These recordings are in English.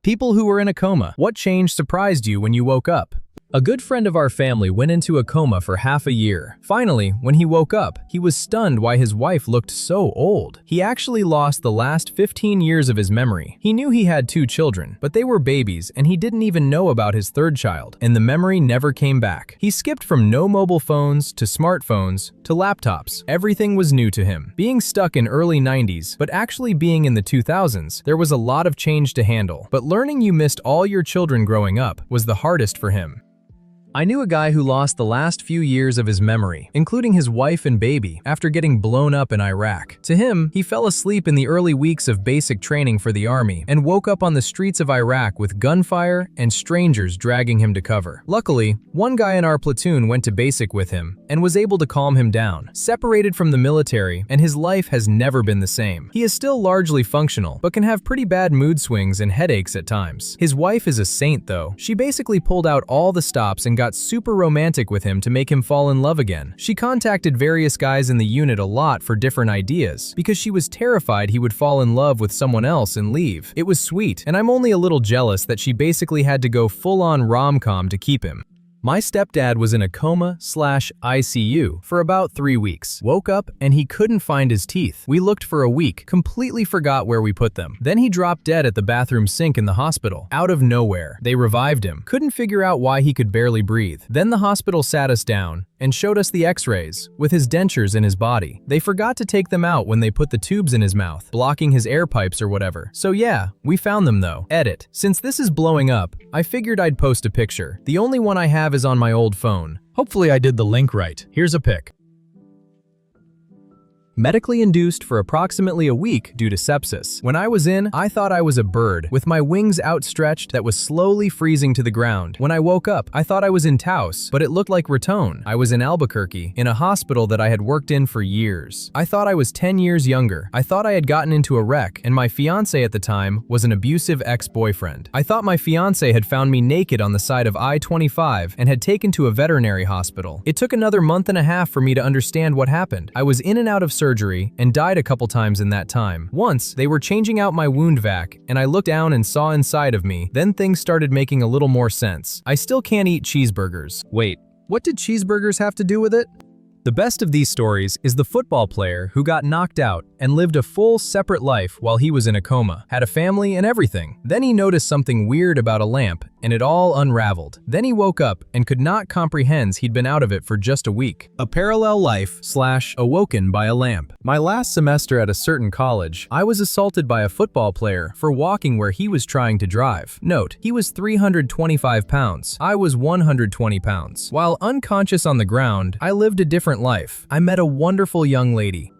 People who were in a coma. What change surprised you when you woke up? A good friend of our family went into a coma for half a year. Finally, when he woke up, he was stunned why his wife looked so old. He actually lost the last 15 years of his memory. He knew he had 2 children, but they were babies and he didn't even know about his 3rd child, and the memory never came back. He skipped from no mobile phones to smartphones to laptops. Everything was new to him. Being stuck in early 90s, but actually being in the 2000s, there was a lot of change to handle. But learning you missed all your children growing up was the hardest for him. I knew a guy who lost the last few years of his memory, including his wife and baby, after getting blown up in Iraq. To him, he fell asleep in the early weeks of basic training for the army and woke up on the streets of Iraq with gunfire and strangers dragging him to cover. Luckily, one guy in our platoon went to basic with him and was able to calm him down. Separated from the military, and his life has never been the same. He is still largely functional, but can have pretty bad mood swings and headaches at times. His wife is a saint though. She basically pulled out all the stops and got super romantic with him to make him fall in love again. She contacted various guys in the unit a lot for different ideas because she was terrified he would fall in love with someone else and leave. It was sweet, and I'm only a little jealous that she basically had to go full-on rom-com to keep him. My stepdad was in a coma/ICU for about 3 weeks. Woke up and he couldn't find his teeth. We looked for a week, completely forgot where we put them. Then he dropped dead at the bathroom sink in the hospital. Out of nowhere, they revived him. Couldn't figure out why he could barely breathe. Then the hospital sat us down and showed us the x-rays with his dentures in his body. They forgot to take them out when they put the tubes in his mouth, blocking his air pipes or whatever. So yeah, we found them though. Edit. Since this is blowing up, I figured I'd post a picture. The only one I have is on my old phone. Hopefully I did the link right. Here's a pic. Medically induced for approximately a week due to sepsis. When I was in, I thought I was a bird with my wings outstretched that was slowly freezing to the ground. When I woke up, I thought I was in Taos, but it looked like Raton. I was in Albuquerque, in a hospital that I had worked in for years. I thought I was 10 years younger. I thought I had gotten into a wreck, and my fiance at the time was an abusive ex-boyfriend. I thought my fiance had found me naked on the side of I-25 and had taken to a veterinary hospital. It took another month and a half for me to understand what happened. I was in and out of surgery and died a couple times in that time. Once, they were changing out my wound vac, and I looked down and saw inside of me. Then things started making a little more sense. I still can't eat cheeseburgers. Wait, what did cheeseburgers have to do with it? The best of these stories is the football player who got knocked out and lived a full, separate life while he was in a coma, had a family and everything. Then he noticed something weird about a lamp, and it all unraveled. Then he woke up and could not comprehend he'd been out of it for just a week. A parallel life / awoken by a lamp. My last semester at a certain college, I was assaulted by a football player for walking where he was trying to drive. Note, he was 325 pounds. I was 120 pounds. While unconscious on the ground, I lived a different life. I met a wonderful young lady.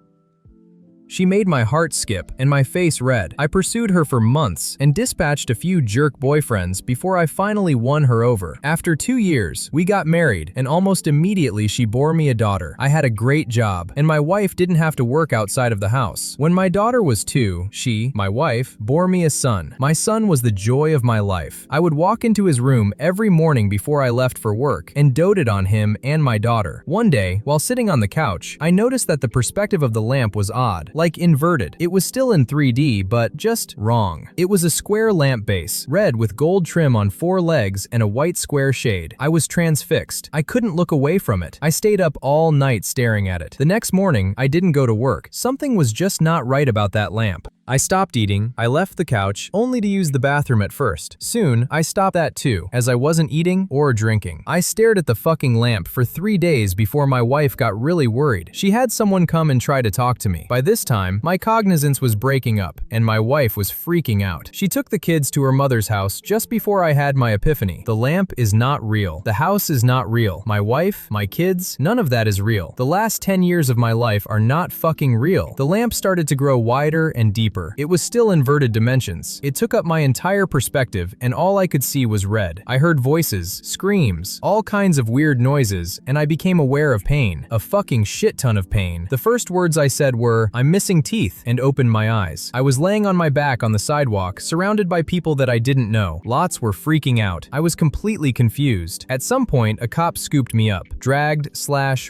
She made my heart skip and my face red. I pursued her for months and dispatched a few jerk boyfriends before I finally won her over. After 2 years, we got married, and almost immediately she bore me a daughter. I had a great job, and my wife didn't have to work outside of the house. When my daughter was 2, she, my wife, bore me a son. My son was the joy of my life. I would walk into his room every morning before I left for work and doted on him and my daughter. One day, while sitting on the couch, I noticed that the perspective of the lamp was odd. Like inverted. It was still in 3D, but just wrong. It was a square lamp base, red with gold trim on 4 legs and a white square shade. I was transfixed. I couldn't look away from it. I stayed up all night staring at it. The next morning, I didn't go to work. Something was just not right about that lamp. I stopped eating, I left the couch, only to use the bathroom at first. Soon, I stopped that too, as I wasn't eating or drinking. I stared at the fucking lamp for 3 days before my wife got really worried. She had someone come and try to talk to me. By this time, my cognizance was breaking up, and my wife was freaking out. She took the kids to her mother's house just before I had my epiphany. The lamp is not real. The house is not real. My wife, my kids, none of that is real. The last 10 years of my life are not fucking real. The lamp started to grow wider and deeper. It was still inverted dimensions. It took up my entire perspective, and all I could see was red. I heard voices, screams, all kinds of weird noises, and I became aware of pain. A fucking shit ton of pain. The first words I said were, "I'm missing teeth, and opened my eyes. I was laying on my back on the sidewalk, surrounded by people that I didn't know. Lots were freaking out. I was completely confused. At some point, a cop scooped me up,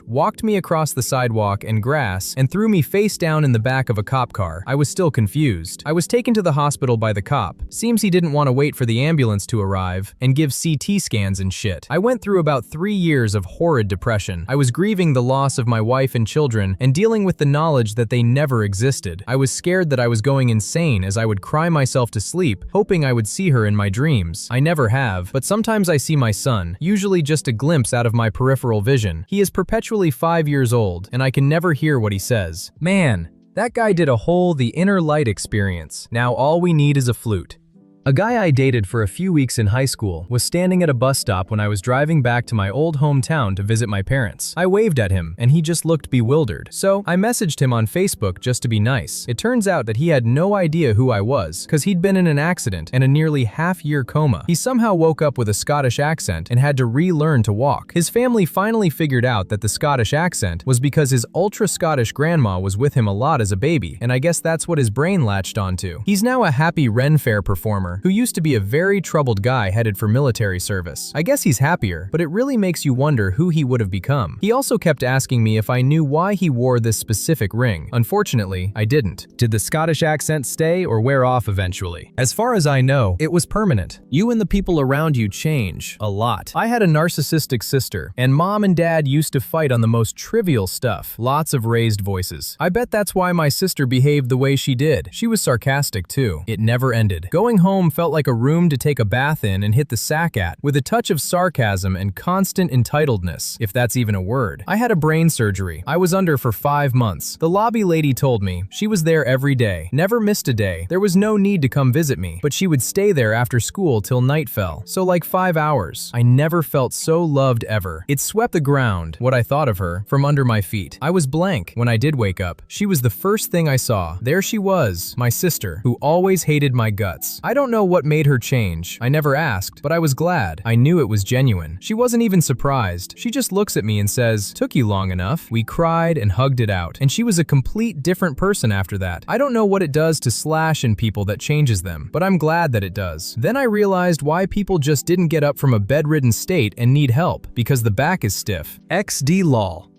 walked me across the sidewalk and grass, and threw me face down in the back of a cop car. I was still confused. I was taken to the hospital by the cop. Seems he didn't want to wait for the ambulance to arrive and give CT scans and shit. I went through about 3 years of horrid depression. I was grieving the loss of my wife and children and dealing with the knowledge that they never existed. I was scared that I was going insane as I would cry myself to sleep, hoping I would see her in my dreams. I never have, but sometimes I see my son, usually just a glimpse out of my peripheral vision. He is perpetually 5 years old, and I can never hear what he says. Man, that guy did a whole The Inner Light experience. Now all we need is a flute. A guy I dated for a few weeks in high school was standing at a bus stop when I was driving back to my old hometown to visit my parents. I waved at him, and he just looked bewildered. So I messaged him on Facebook just to be nice. It turns out that he had no idea who I was, because he'd been in an accident and a nearly half-year coma. He somehow woke up with a Scottish accent and had to relearn to walk. His family finally figured out that the Scottish accent was because his ultra-Scottish grandma was with him a lot as a baby, and I guess that's what his brain latched onto. He's now a happy Ren Fair performer who used to be a very troubled guy headed for military service. I guess he's happier, but it really makes you wonder who he would have become. He also kept asking me if I knew why he wore this specific ring. Unfortunately, I didn't. Did the Scottish accent stay or wear off eventually? As far as I know, it was permanent. You and the people around you change a lot. I had a narcissistic sister, and mom and dad used to fight on the most trivial stuff. Lots of raised voices. I bet that's why my sister behaved the way she did. She was sarcastic too. It never ended. Going home felt like a room to take a bath in and hit the sack at, with a touch of sarcasm and constant entitledness, if that's even a word. I had a brain surgery. I was under for 5 months. The lobby lady told me she was there every day, never missed a day. There was no need to come visit me, but she would stay there after school till night fell, so like 5 hours. I never felt so loved ever. It swept the ground, what I thought of her, from under my feet. I was blank when I did wake up. She was the first thing I saw. There she was, my sister, who always hated my guts. I don't know what made her change. I never asked, but I was glad. I knew it was genuine. She wasn't even surprised. She just looks at me and says, "Took you long enough." We cried and hugged it out, and she was a complete different person after that. I don't know what it does to slash in people that changes them, but I'm glad that it does. Then I realized why people just didn't get up from a bedridden state and need help, because the back is stiff. XD lol.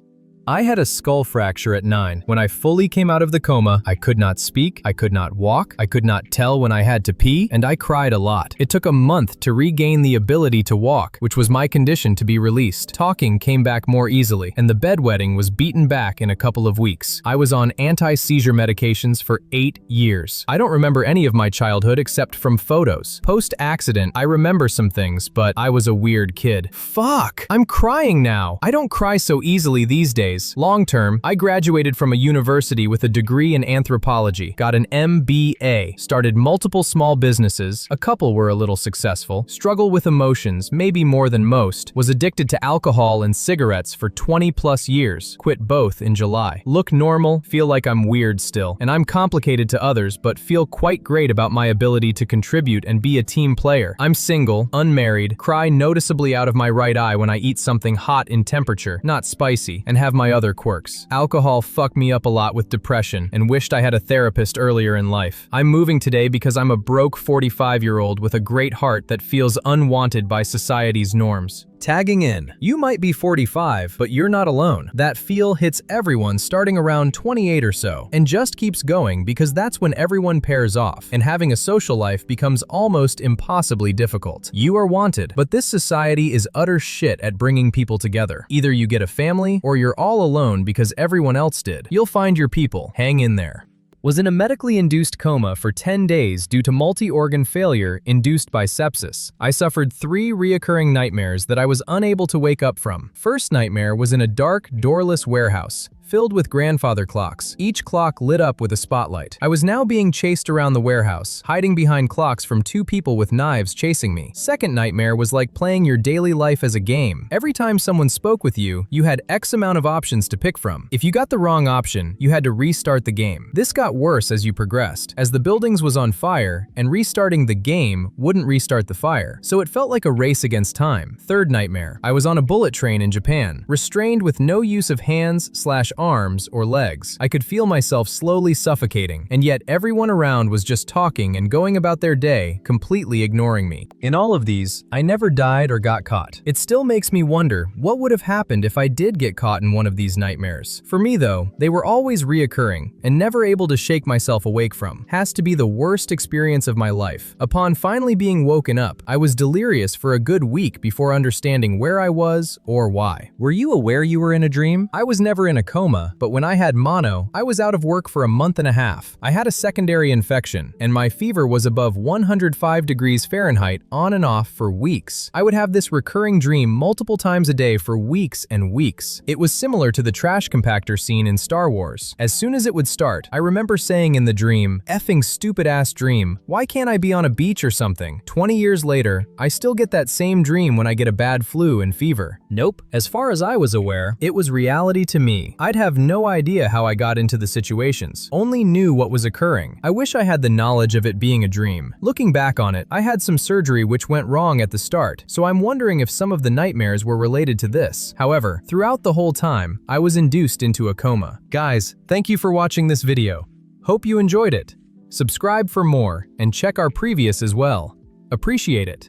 I had a skull fracture at 9. When I fully came out of the coma, I could not speak, I could not walk, I could not tell when I had to pee, and I cried a lot. It took a month to regain the ability to walk, which was my condition to be released. Talking came back more easily, and the bedwetting was beaten back in a couple of weeks. I was on anti-seizure medications for 8 years. I don't remember any of my childhood except from photos. Post-accident, I remember some things, but I was a weird kid. Fuck! I'm crying now. I don't cry so easily these days. Long term, I graduated from a university with a degree in anthropology, got an MBA, started multiple small businesses, a couple were a little successful, struggle with emotions, maybe more than most, was addicted to alcohol and cigarettes for 20 plus years, quit both in July. Look normal, feel like I'm weird still, and I'm complicated to others but feel quite great about my ability to contribute and be a team player. I'm single, unmarried, cry noticeably out of my right eye when I eat something hot in temperature, not spicy, and have my other quirks. Alcohol fucked me up a lot with depression and wished I had a therapist earlier in life. I'm moving today because I'm a broke 45-year-old with a great heart that feels unwanted by society's norms. Tagging in. You might be 45, but you're not alone. That feel hits everyone starting around 28 or so, and just keeps going because that's when everyone pairs off, and having a social life becomes almost impossibly difficult. You are wanted, but this society is utter shit at bringing people together. Either you get a family, or you're all alone because everyone else did. You'll find your people. Hang in there. Was in a medically induced coma for 10 days due to multi-organ failure induced by sepsis. I suffered 3 reoccurring nightmares that I was unable to wake up from. First nightmare was in a dark, doorless warehouse, filled with grandfather clocks, each clock lit up with a spotlight. I was now being chased around the warehouse, hiding behind clocks from 2 people with knives chasing me. Second nightmare was like playing your daily life as a game. Every time someone spoke with you, you had X amount of options to pick from. If you got the wrong option, you had to restart the game. This got worse as you progressed, as the buildings was on fire, and restarting the game wouldn't restart the fire, so it felt like a race against time. Third nightmare. I was on a bullet train in Japan, restrained with no use of hands/arms arms or legs. I could feel myself slowly suffocating, and yet everyone around was just talking and going about their day, completely ignoring me. In all of these, I never died or got caught. It still makes me wonder what would have happened if I did get caught in one of these nightmares. For me though, they were always reoccurring and never able to shake myself awake from. Has to be the worst experience of my life. Upon finally being woken up, I was delirious for a good week before understanding where I was or why. Were you aware you were in a dream? I was never in a coma, but when I had mono, I was out of work for a month and a half. I had a secondary infection, and my fever was above 105 degrees Fahrenheit on and off for weeks. I would have this recurring dream multiple times a day for weeks and weeks. It was similar to the trash compactor scene in Star Wars. As soon as it would start, I remember saying in the dream, "Effing stupid ass dream, why can't I be on a beach or something?" 20 years later, I still get that same dream when I get a bad flu and fever. Nope. As far as I was aware, it was reality to me. I'd have no idea how I got into the situations, only knew what was occurring. I wish I had the knowledge of it being a dream. Looking back on it, I had some surgery which went wrong at the start, so I'm wondering if some of the nightmares were related to this. However, throughout the whole time, I was induced into a coma. Guys, thank you for watching this video. Hope you enjoyed it. Subscribe for more and check our previous as well. Appreciate it.